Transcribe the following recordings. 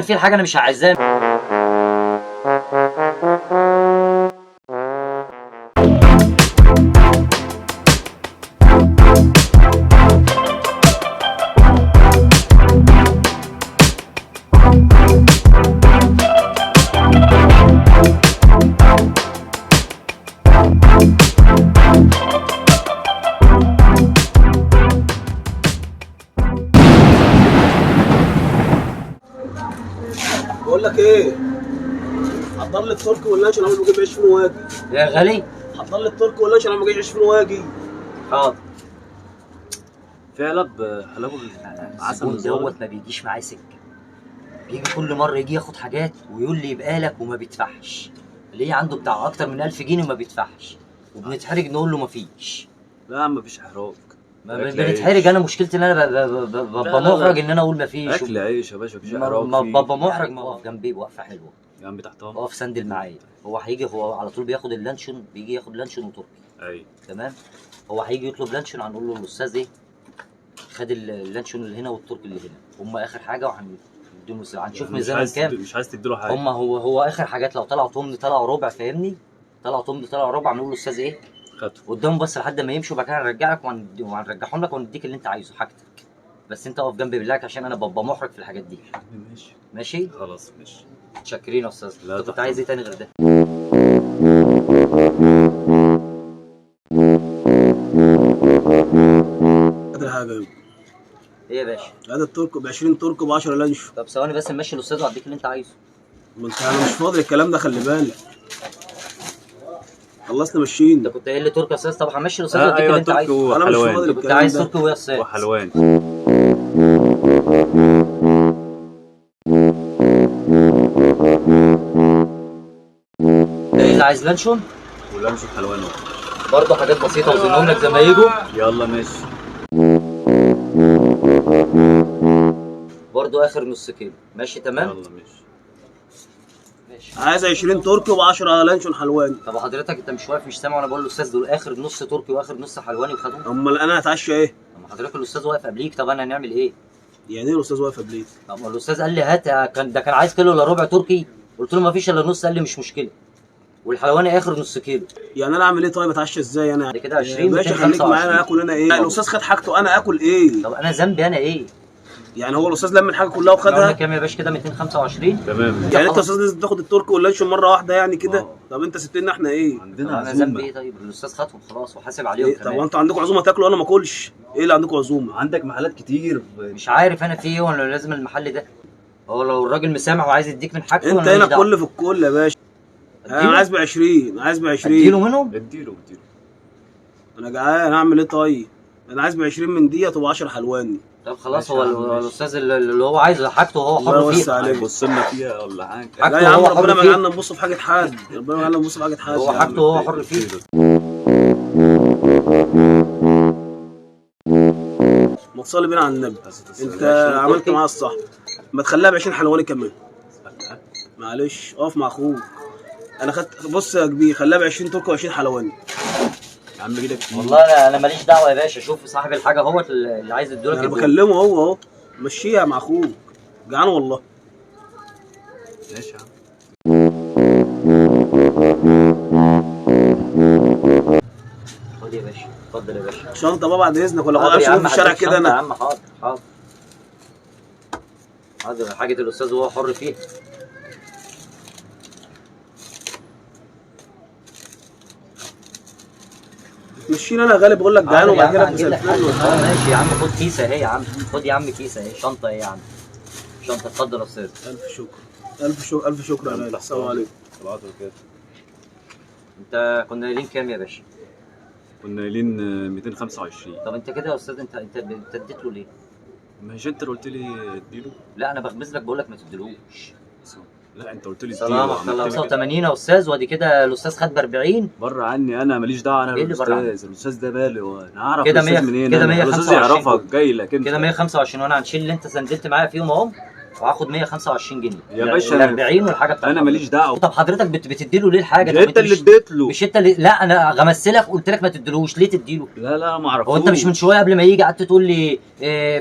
في حاجه انا مش عايزاها. بقول لك ايه، حضر لي التركي واللانشون اول ما اجيب عيش فين واجي. يا غالي حضر لي التركي واللانشون اول ما اجيب عيش فين واجي. حاضر. في علب حلاوه عسل دوت ما بيجيش معاه سكه، بيجي كل مره يجي ياخد حاجات ويقول لي يبقى لك وما بيدفعش. ليه عنده بتاع اكتر من 1000 جنيه وما بيدفعش، وبنتحرج نقول له ما فيش. لا مفيش احراج، بنتحرج. انا مشكلتي ان انا ببقى محرج ان انا اقول ما فيش. اكل عيش يا باشا، مفيش احراج. ببقى محرج. ما واقف جنبي وقفه حلوه جنبي تحتها، واقف سندل معايا. هو هيجي، هو على طول بياخد اللانشون، بيجي ياخد لانشون وتركي. ايوه تمام. هو هيجي يطلب لانشون، هنقول له الاستاذ ايه، خد اللانشون اللي هنا والتركي اللي هنا، هم اخر حاجه، وهنديله هنشوف ميزانهم كام. مش عايز تديله حاجه. هو اخر حاجات، لو طلعوا تمن طلعوا ربع، فاهمني؟ طلعوا تمن طلعوا ربع، نقول له استاذ ايه، خدته قدامهم بس لحد ما يمشوا، وبعد كده هنرجع لك وهنرجعهم لك ونديك اللي انت عايزه حاجتك. بس انت اقف جنبي بالله عشان انا ببقى محرج في الحاجات دي. ماشي ماشي خلاص ماشي. متشكرين يا استاذ. انت كنت عايز ايه تاني غير ده؟ قادر حاجه ايه يا باشا؟ هذا التركي ب 20 تركي ب 10 لانشون. طب ثواني بس نمشي الاستاذ واديك اللي انت عايزه. ما انت انا مش فاضي الكلام ده، خلي بالك. خلصنا ماشيين. انت كنت قايل لي تركي يا استاذ، طب همشي الاستاذ واديك اللي انت عايزه. انا مش فاضي انت كنت الكلام عايز ده. تركي ويا استاذ وحلوان. ايه اللي عايز لانشون؟ ولانشون حلوان برضه حاجات بسيطه وزنهم لك زي ما يجوا. يلا ماشي. برضه اخر نص كيلو. ماشي تمام. يلا ماشي. عايز 20 تركي و10 لانشون حلواني. طب حضرتك انت مش واقف مش سامع وانا بقول للاستاذ دول اخر نص تركي واخر نص حلواني وخدهم؟ امال انا هتعشى ايه؟ طب ما حضرتك الاستاذ واقف قبليك، طب انا هنعمل ايه؟ يعني ايه الاستاذ واقف قبليك؟ طب ما الاستاذ قال لي هات، كان عايز كيلو الا ربع تركي، قلت له ما فيش الا نص، قال لي مش مشكله، والحلواني اخر نص كيلو. يعني انا اعمل ايه طيب؟ اتعشى ازاي انا؟ بعد كده 20 ماشي خليك معايا، انا اكل انا ايه؟ الاستاذ خد حاجته، انا اكل ايه؟ طب انا ذنبي انا ايه؟ يعني هو الاستاذ لم الحاجه كلها قلنا وخدها؟ كام يا باشا كده؟ 225. تمام. يعني انت يا استاذ لازم تاخد التركي واللانشون مره واحده يعني كده؟ طب انت سبتنا احنا ايه؟ عندنا انا ذنبي عزومه. ايه طيب؟ الاستاذ خدهم خلاص وحاسب عليهم إيه؟ طب كمان. وانتوا عندكم عزومه تاكلوا وانا ما اكلش؟ ايه اللي عندكم عزومه؟ عندك محلات كتير. مش عارف انا في ايه، ولا لازم المحل ده؟ هو لو الراجل مسامح وعايز يديك من حاجته، انت هنا كل في الكل يا باشا. انا عايز ب 20، عايز ب 20. اديله منهم؟ اديله. انا جعان اعمل ايه طيب؟ انا عايز ب 20 من ديت وب 10 حلواني. طب خلاص، ماشي هو يا عم، الاستاذ اللي هو عايزه حاجته وهو الله حر يوسع فيها. عليك. هيبص لنا فيها ولا حاجه؟ حاجته لا يا عم، هو حر ربنا ما فيها. يجعلنا نبص في حاجه حد، ربنا ما يجعلنا نبص في حاجه حد. هو حاجته هو حر فيها. ما تصلي بينا على النبي. انت عملت معايا الصح، ما تخليها ب 20 حلواني كمان. معلش اقف مع اخوك. انا خدت، بص يا كبير، خليها ب 20 تركي و20 حلواني. يا عم ايدك كتير. والله انا ماليش دعوه يا باشا، شوف صاحب الحاجه هو اللي عايز يدولك. انا بكلمه هو اهو، مشيها مع اخوك، جعان والله. ماشي يا عم. خد يا باشا، اتفضل يا باشا. شنطه بقى بعد اذنك، ولا حاضر خد يا امشي عم، في الشارع هديك كده شنطة يا انا؟ عم. حاضر حاضر حاضر، حاجه الاستاذ وهو حر فيها. مشينا انا غالب، بقول لك جعان وبعد كده هنجيب لك حاجة. ماشي يا عم، خد كيسه اهي يا عم، خد يا عم كيسه اهي، شنطه اهي يا عم، شنطه. اتفضل يا استاذ. الف شكر، الف شكر، الف شكر يا غالي. السلام عليكم. صلوات وكده. انت كنا قايلين كام يا باشا؟ كنا قايلين 225. طب انت كده يا استاذ، انت اديت له ليه؟ مش انت اللي قلت لي اديله؟ لا انا بخبز لك، بقول لك ما تديلوش. لا انت قلت لي سلام اديله. 85 يا استاذ، وادي كده الاستاذ خد ب 40. بره عني، انا ماليش دعوه. انا ايه اللي بره عنك؟ الاستاذ ده مالي، وانا اعرف كده الاستاذ 100 منين؟ كده الاستاذ 125 يعرفك، جاي لك انت كده 125، وانا هنشيل اللي انت سندلت معايا فيهم اهم، وهاخد 125 جنيه يا باشا ال 40 والحاجه بتاعتك. انا ماليش دعوه. طب حضرتك بتدي له ليه الحاجه؟ طب انت اللي مش اديت له. مش انت اللي، لا انا غمسلك قلت لك ما تديلوش، ليه تديله؟ لا ما اعرفوش. هو انت مش من شويه قبل ما يجي قعدت تقول لي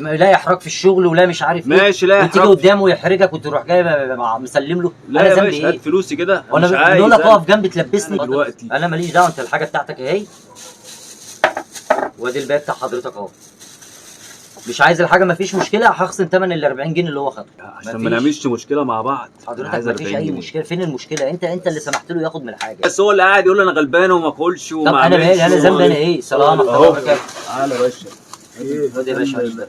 لا احراج في الشغل ولا مش عارف ايه؟ ماشي لا وتيجي احراج. قدامه يحرجك وتروح جاي مسلم له؟ لا انا يا ذنبي باشا ايه؟ هات فلوسي كده. وانا مش عايز بقول لك أنا. اقف جنبي تلبسني دلوقتي انا ماليش دعوه، انت الحاجه بتاعتك اهي، وادي الباقي بتاع حضرتك اهو. مش عايز الحاجه مفيش مشكله، هخصم ثمن ال 40 جنيه اللي هو خده عشان ما نعملش مشكله مع بعض. حضرتك. عايز مفيش 40 اي جنيه. مشكله، فين المشكله؟ انت اللي سمحت له ياخد من الحاجه. بس هو اللي قاعد يقول لي انا غلبان وما اكلش وما طب انا اعملش مالي؟ انا وما ذنبي انا أعملش. ايه؟ سلام أهو. عليكم وبركاته. تعالى يا باشا. خد يا باشا عيش ده.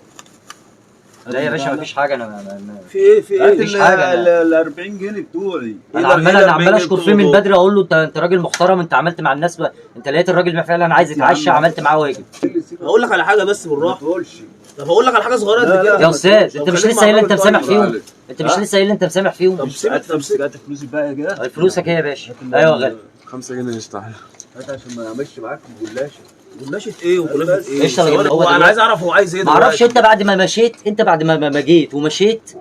لا يا باشا مفيش حاجه، انا في ايه في هات ايه؟ مفيش حاجة. ال 40 جنيه بتوعي. انا إيه عمال ده؟ انا عمال اشكر فيه من بتوعه. بدري، اقول له انت راجل محترم، انت عملت مع الناس انت لقيت الراجل فعلا عايز يتعشى، عملت معاه واجب. هقول لك على حاجه بس بالراحه. طب هقول لك على حاجه صغيره قد كده. يا استاذ انت مش لسه قايل لي انت مسامح فيهم؟ عليك. انت مش لسه قايل لي انت مسامح فيهم؟ طب سيبك طب سيبك. هات فلوسي بقى كده. فلوسك ايه يا باشا؟ ايوه غالي. 5 جنيه يستاهل. هات عشان ما يعملش معاك جلاشه. جلاشة ايه وكلافة ايه؟ إيش طالع ثواني، هو هو انا دلوقتي؟ عايز اعرف هو عايز ايه ما اعرفش، دلوقتي. انت بعد ما مشيت، انت بعد ما جيت ومشيت،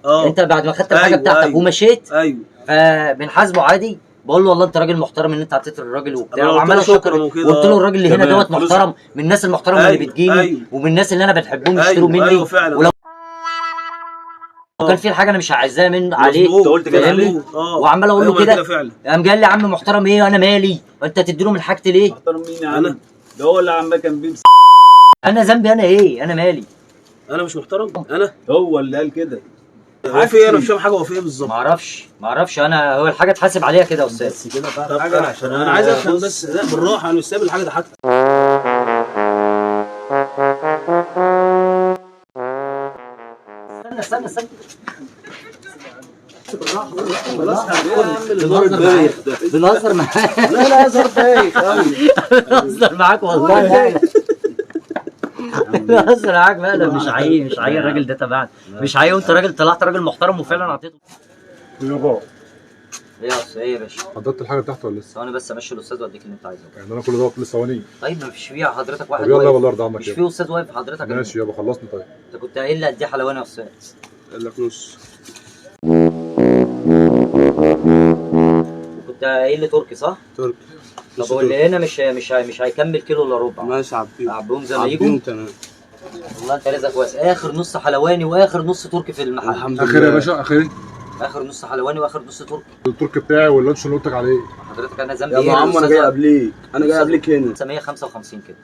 اه انت بعد ما خدت الحاجه أيوة، بتاعتك أيوة. ومشيت، ايوه فبنحاسبه عادي. بقول له والله انت راجل محترم ان انت عطيت الراجل وبتاع، أنا قلت وعمال له اشكر. شكراً وكده. قلت له الراجل اللي هنا تمام. دوت محترم، من الناس المحترمه اللي أيوة، بتجيني أيوة. ومن الناس اللي انا بحبهم يشتروا ايوه مني. ايوه فعلا. ولو كان في حاجه انا مش عايزاها من عليك مظبوط. أنت قلت كده فاهمني؟ مظبوط. وعمال اقول له أيوة، ما كده فعلا. قام قال لي يا عم محترم ايه وانا مالي؟ وانت تديله من حاجتي ليه؟ محترم مين يا أنا؟ عم؟ ده هو اللي عمال كان بيمسك. انا ذنبي انا ايه؟ انا مالي؟ انا مش محترم انا. هو اللي قال كده. هو في ايه؟ انا مش فاهم حاجه، هو في ايه بالظبط؟ ما اعرفش انا، هو الحاجه اتحاسب عليها كده يا استاذ. بس كده طب بقى حاجه عشان انا عايز افهم بس. لا بالراحه، انا مش سايب الحاجه ده حاجتي. استنى بنهزر معاك. لا هزار بايخ قوي. بنهزر معاك والله. لا بنهزر معاك بقى، انا مش عايز الراجل ده تبعنا، مش عايز. وانت راجل طلعت راجل محترم وفعلا اعطيته. ايه يا استاذ؟ ايه يا باشا؟ حضرت الحاجه بتاعته ولا لسه؟ ثواني بس امشي الاستاذ واديك اللي انت عايزه. يعني انا كل ده لسه ثواني. طيب ما فيش فيها حضرتك واحد طب يلا واقف. والله ارضى عنك مش يلا. في استاذ واقف حضرتك. ماشي يابا خلصني طيب. انت كنت قايل لي ادي حلواني يا استاذ. قال لك نص. وكنت قايل لي تركي صح؟ تركي. طب هو اللي هنا مش هيكمل كيلو الا ربع. ماشي عبيهم. عبهم زي ما يجوا. تمام. والله انت رزقك كويس. اخر نص حلواني واخر نص تركي في المحل. الحمد اخر يا باشا اخر. اخر نص حلواني واخر نص تركي. التركي بتاعي واللانش اللي قلت لك عليه. حضرتك انا ذنبي يا ايه؟ ابو عم انا جاي قبليك، انا جاي قبليك هنا. 155 كده.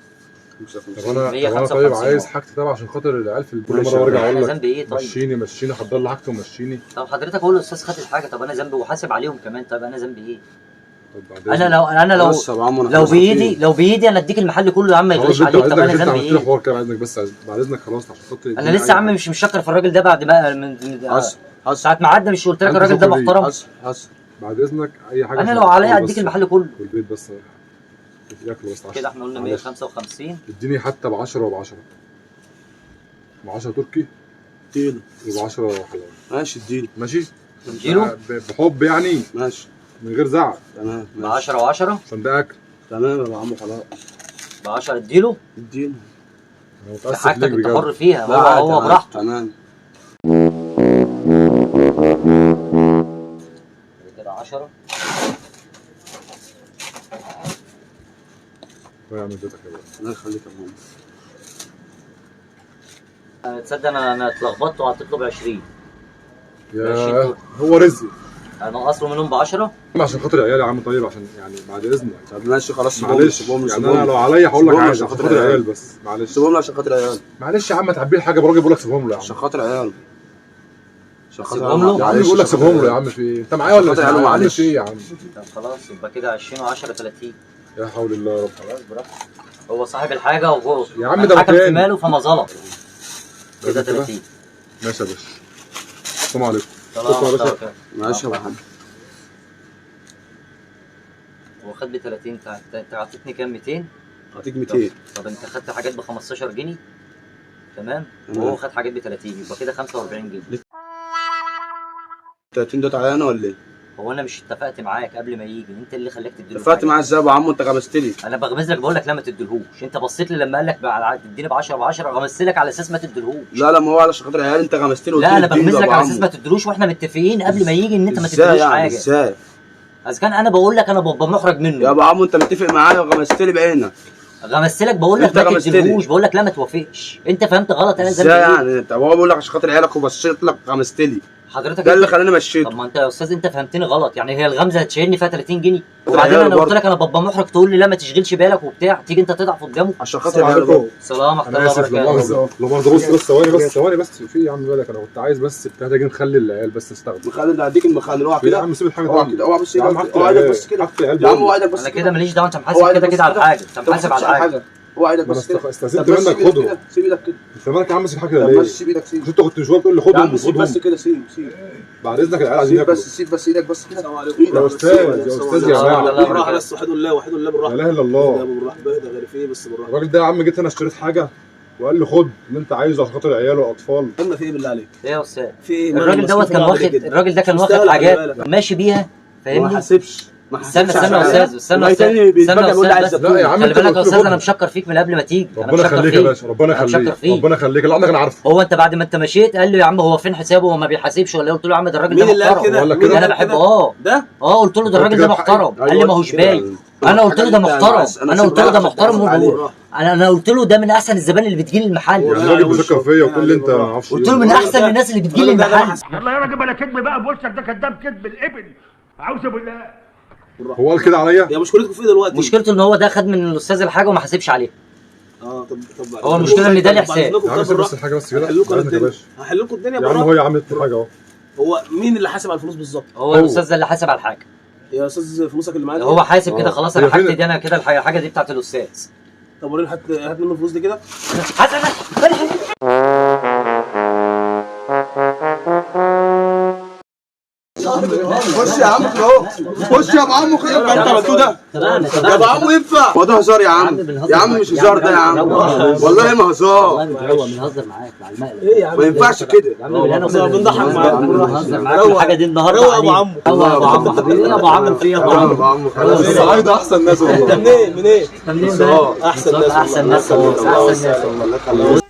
طب انا 155 طيب عايز حاجتي تبع عشان خاطر العيال في كل ماشي مره برجع انا اقول لك ذنبي ايه طيب؟ مشيني حضر لي حاجتي ومشيني. طب حضرتك اقول للاستاذ خد الحاجه، طب انا ذنبي وحاسب عليهم كمان، طب انا ذنبي ايه؟ طب بعد انا لو بص يا ابو عم انا لو بايدي انا اديك المحل كله يا عم، ما يغلاش عليك. طب انا ذنبي ايه؟ حوار كده بعد اذنك بس بعد اذنك خلاص عشان خاطر انا لسه يا عم مش مشكر في الراجل ده بعد ما حصل ساعه ما عدى، مش قلت لك الراجل ده محترم؟ حصل. بعد اذنك اي حاجه. انا لو عليا اديك المحل كله في البيت بس ياكلوا بس 10 كده. احنا قلنا 155. اديني حتى ب 10 وب 10 ب 10 تركي اديله. وب 10 حلواني. ماشي اديله. ماشي اديله بحب يعني ماشي من غير زعل تمام. ب 10 و10. عشان ده اكل. تمام يا ابو عم خلاص. ب 10 اديله. اديله. انا ده متاسف حاجتك ليك انت بجد. حر فيها، لا هو تمام، براحته تمام. كده 10. يعمل بيتك يا باشا. الله يخليك يا ابو عم. تصدق انا اتلخبطت وحطيت له ب 20. يا هو رزق. انا اصله منهم ب 10. عشان خاطر عيالي يا عم طيب، عشان يعني بعد اذنك طب ماشي خلاص سيبهم معلش سيبهم يعني انا لو عليا هقول لك عادي عشان خاطر العيال بس معلش. سيبهم عشان خاطر العيال. معلش يا عم تعبي لي حاجه براجل بقول لك سيبهم له يا عشان عم. خاطر العيال. عشان خاطر سيبهم له؟ يا عم بقول لك سيبهم له يا عم. في ايه انت معايا ولا مش خاطر معايا؟ عياله معلش ايه يا عم. طب خلاص يبقى كده 20 و10 30. يا حول الله يا رب. خلاص براحتك، هو صاحب الحاجه وهو يا عم ده حكم في مكان. ماله فما ظلم. كده كده؟ 30. ماشي يا باشا. السلام عليكم. سلام شكرا يا باشا. عليكم. ماشي يا ابو عم. هو خد ب 30. انت عطيتني كام؟ 200. اعطيك 200. طب انت خدت حاجات ب 15 جنيه تمام، تمام. وهو خد حاجات ب 30، يبقى كده 45 جنيه. 30 دوت عليا انا ولا ايه؟ هو انا مش اتفقت معاك قبل ما يجي؟ انت اللي خلاك تديله. اتفقت معاه ازاي يا ابو عمو؟ انت غمست لي. انا بغمز لك بقول لك لا ما تديلهوش. انت بصيت لي لما قال لك تديني ب 10 ب 10 غمزت لك على اساس ما تديلهوش. لا ما هو علشان خاطر العيال انت غمست لي. لا انا بغمز لك على اساس ما تديلوش واحنا متفقين قبل ما يجي ان انت ما تديلوش يعني حاجه. ازاي؟ اذا كان انا بقول لك انا ببقى محرج منه. يا ابو عمو انت متفق معايا وغمست لي بعينك. غمزت لك بقول لك ما تديلهوش، بقول لك لا ما توافقش. انت فهمت غلط. انا ازاي يعني؟ انت هو بقول لك عشان خاطر عيالك وبصيت لك غمست لي. حضرتك ده اللي خلاني مشيت. طب ما انت يا استاذ انت فهمتني غلط. يعني هي الغمزه هتشيلني فيها 30 جنيه وبعدين انا قلت لك انا ببقى محرج تقول لي لا ما تشغلش بالك وبتاع، تيجي انت تضعف قدامه عشان خاطر عيالك. سلام ورحمه الله وبركاته. لا مؤاخذة بص ثواني بس في يا عم بالك. انا كنت عايز بس بتاع ده نخلي العيال بس تستخدم. مخلي ده هديك المخلل. اوعى كده كده يا عم سيب الحاجه اوعى كده. اوعى بس اوعى بس كده يا عم. اوعى بس انا كده ماليش دعوه. انت محاسب كده كده على الحاجه. انت محاسب على الحاجه. اوعى بس كده. استاذنت منك خده. سيب ايدك كده. انت مالك يا عم سيب حاجه ليه؟ بس سيب ايدك. سيب. مش انت كنت شويه بتقول لي خدهم. يا عم سيب بس كده. سيب بعد اذنك العيال عايزين ياكلوا. سيب بس ايدك بس كده. يا استاذ يا جماعه بالراحه بس. وحد الله بالراحه. لا اله الا الله. بالراحه بهدى غير فيه بس بالراحه. الراجل ده يا عم جيت انا اشتريت حاجه وقال لي خد اللي انت عايزه عشان خاطر عياله واطفال. قلنا في ايه بالله عليك؟ ايه يا استاذ؟ في ايه؟ الراجل دوت كان واخد الراجل ده كان واخد حاجات ماشي بيها فاهمني؟ ما حاسبش. استنى يا استاذ. استنى يا استاذ. لا يا عم خلي بالك يا استاذ انا مشكر فيك من قبل ما تيجي. ربنا يخليك يا باشا. ربنا يخليك اللي عندك انا عارفه. هو انت بعد ما انت مشيت قال له يا عم هو فين حسابه وما بيحاسبش ولا ايه؟ قلت له يا عم ده الراجل ده محترم. انا بحبه. ده قلت له ده الراجل ده محترم. قال لي ما هوش باين. انا قلت له ده محترم. انا قلت له ده محترم. انا قلت له ده من احسن الزبائن اللي بتجي لي المحل. يعني الراجل بيشكر فيا وكل اللي انت ما اعرفش. قلت له من احسن الناس اللي بتجي لي المحل. يلا يا راجل بلا كدب بقى بوشك ده كداب كدب الابن. اعوذ بالله. هو قال كده عليا؟ يا مشكلتكم في ايه دلوقتي؟ مشكلته ان هو ده خد من الاستاذ الحاجه وما حاسبش عليها. طب هو المشكله ان ده لي حساب. يا عم بس الحاجه بس كده. هحل لكم الدنيا يا عم هو يا عم الحاجه اهو. هو مين اللي حاسب على الفلوس بالظبط؟ هو الاستاذ ده اللي حاسب على الحاجه. يا استاذ فلوسك اللي معاك هو حاسب كده خلاص. انا حاجتي دي انا كده الحاجه دي بتاعت الاستاذ. طب وريني هات منه الفلوس دي كده. خش يا عم اهو. خش يا ابو عمو. خد اللي انت عملتوه ده يا ابو عمو. ينفع هو ده هزار يا عم؟ يا عم مش هزار ده يا عم. والله ما هزار. والله بنهزر معاك مع المقلب. ايه يا عم؟ ما ينفعش كده يا عم بنضحك معاك. بنهزر معاك الحاجه دي النهارده. روق يا ابو عمو. روق يا ابو عمو حبيبي. يا ابو عمو في يا ابو عمو. الصعايده احسن ناس والله. منين؟ منين؟ احسن ناس. احسن ناس والله. احسن ناس والله.